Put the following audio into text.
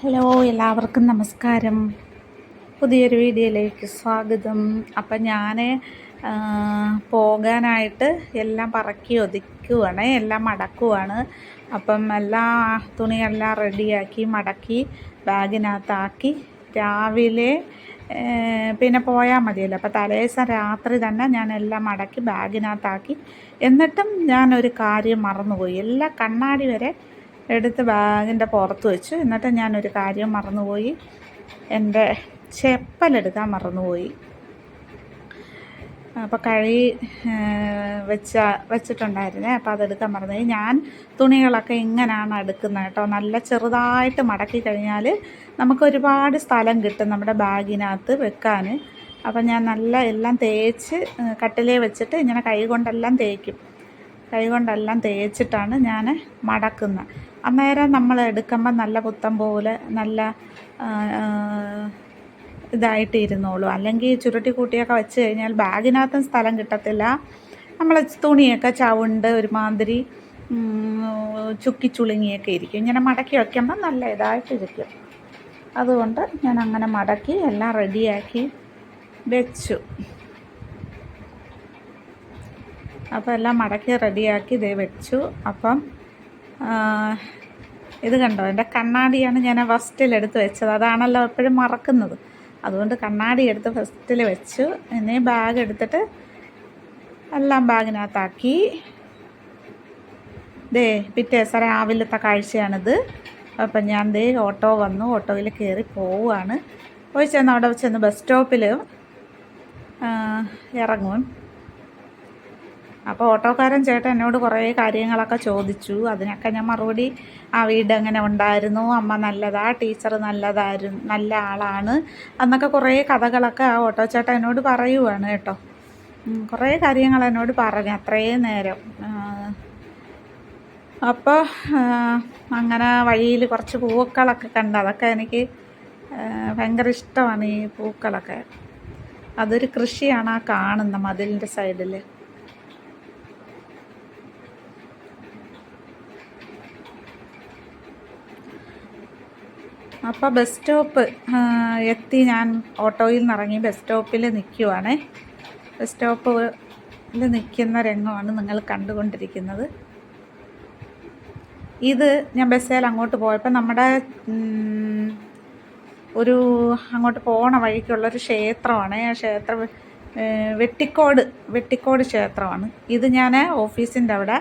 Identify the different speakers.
Speaker 1: Hello, എല്ലാവർക്കും നമസ്കാരം. പുതിയൊരു വീഡിയോയിലേക്ക് സ്വാഗതം. അപ്പം ഞാൻ പോകാനായിട്ട് എല്ലാം പറക്കി ഒതുക്കുവാണ്, എല്ലാം മടക്കുവാണ്. അപ്പം എല്ലാ തുണിയെല്ലാം റെഡിയാക്കി മടക്കി ബാഗിനകത്താക്കി രാവിലെ പിന്നെ പോയാൽ മതിയല്ലോ. അപ്പോൾ തലേദിവസം രാത്രി തന്നെ ഞാൻ എല്ലാം മടക്കി ബാഗിനകത്താക്കി. എന്നിട്ടും ഞാനൊരു കാര്യം മറന്നുപോയി. എല്ലാ കണ്ണാടി വരെ എടുത്ത് ബാഗിൻ്റെ പുറത്ത് വെച്ചു. എന്നിട്ട് ഞാനൊരു കാര്യം മറന്നുപോയി. എൻ്റെ ചെപ്പലെടുക്കാൻ മറന്നുപോയി. അപ്പോൾ കഴുകി വെച്ചിട്ടുണ്ടായിരുന്നേ. അപ്പോൾ അതെടുക്കാൻ മറന്നുപോയി. ഞാൻ തുണികളൊക്കെ ഇങ്ങനെയാണ് എടുക്കുന്നത് കേട്ടോ. നല്ല ചെറുതായിട്ട് മടക്കി കഴിഞ്ഞാൽ നമുക്ക് ഒരുപാട് സ്ഥലം കിട്ടും നമ്മുടെ ബാഗിനകത്ത് വെക്കാൻ. അപ്പം ഞാൻ നല്ല എല്ലാം തേച്ച് കട്ടിലേ വെച്ചിട്ട് ഇങ്ങനെ കൈകൊണ്ടെല്ലാം തേച്ചിട്ടാണ് ഞാൻ മടക്കുന്നത്. അന്നേരം നമ്മൾ എടുക്കുമ്പോൾ നല്ല പുത്തം പോലെ നല്ല ഇതായിട്ട് ഇരുന്നോളൂ. അല്ലെങ്കിൽ ചുരുട്ടി കൂട്ടിയൊക്കെ വെച്ച് കഴിഞ്ഞാൽ ബാഗിനകത്തും സ്ഥലം കിട്ടത്തില്ല. നമ്മൾ തുണിയൊക്കെ ചവുണ്ട് ഒരുമാതിരി ചുക്കിച്ചുളുങ്ങിയൊക്കെ ഇരിക്കും. ഇങ്ങനെ മടക്കി വയ്ക്കുമ്പോൾ നല്ല ഇതായിട്ടിരിക്കും. അതുകൊണ്ട് ഞാൻ അങ്ങനെ മടക്കി എല്ലാം റെഡിയാക്കി വെച്ചു. അപ്പോൾ എല്ലാം മടക്കി റെഡിയാക്കി ഇതേ വെച്ചു. അപ്പം ഇത് കണ്ടോ, എൻ്റെ കണ്ണാടിയാണ് ഞാൻ ഫസ്റ്റിലെടുത്ത് വെച്ചത്. അതാണല്ലോ എപ്പോഴും മറക്കുന്നത്. അതുകൊണ്ട് കണ്ണാടി എടുത്ത് ഫസ്റ്റിൽ വെച്ചു. ഇനി ബാഗ് എടുത്തിട്ട് എല്ലാം ബാഗിനകത്താക്കി. പിറ്റേ ദിവസം രാവിലത്തെ കാഴ്ചയാണിത്. അപ്പം ഞാൻ ഓട്ടോ വന്നു, ഓട്ടോയിൽ കയറി പോവുകയാണ്. പോയി ചെന്ന് അവിടെ ചെന്ന് ബസ് സ്റ്റോപ്പിൽ ഇറങ്ങും. അപ്പോൾ ഓട്ടോക്കാരൻ ചേട്ടൻ എന്നോട് കുറേ കാര്യങ്ങളൊക്കെ ചോദിച്ചു. അതിനൊക്കെ ഞാൻ മറുപടി, ആ വീട് എങ്ങനെ ഉണ്ടായിരുന്നു, അമ്മ നല്ലതാ, ടീച്ചർ നല്ല ആളാണ് എന്നൊക്കെ കുറേ കഥകളൊക്കെ ആ ഓട്ടോ ചേട്ടൻ എന്നോട് പറയുവാണ് കേട്ടോ. കുറേ കാര്യങ്ങൾ എന്നോട് പറഞ്ഞു അത്രയും നേരം. അപ്പോൾ അങ്ങനെ വഴിയിൽ കുറച്ച് പൂക്കളൊക്കെ കണ്ട്. അതൊക്കെ എനിക്ക് ഭയങ്കര ഇഷ്ടമാണ്, ഈ പൂക്കളൊക്കെ. അതൊരു കൃഷിയാണ് ആ കാണുന്ന മതിലിൻ്റെ സൈഡിൽ. അപ്പോൾ ബസ് സ്റ്റോപ്പ് എത്തി. ഞാൻ ഓട്ടോയിൽ നിന്ന് ഇറങ്ങി ബസ് സ്റ്റോപ്പിൽ നിൽക്കുവാണേ. ബസ് സ്റ്റോപ്പിൽ നിൽക്കുന്ന രംഗമാണ് നിങ്ങൾ കണ്ടുകൊണ്ടിരിക്കുന്നത്. ഇത് ഞാൻ ബസ്സിൽ അങ്ങോട്ട് പോയപ്പോൾ നമ്മുടെ ഒരു അങ്ങോട്ട് പോണ വഴിക്കുള്ളൊരു ക്ഷേത്രമാണ്. ആ ക്ഷേത്രം വെട്ടിക്കോട് ക്ഷേത്രമാണ്. ഇത് ഞാൻ ഓഫീസിൻ്റെ അവിടെ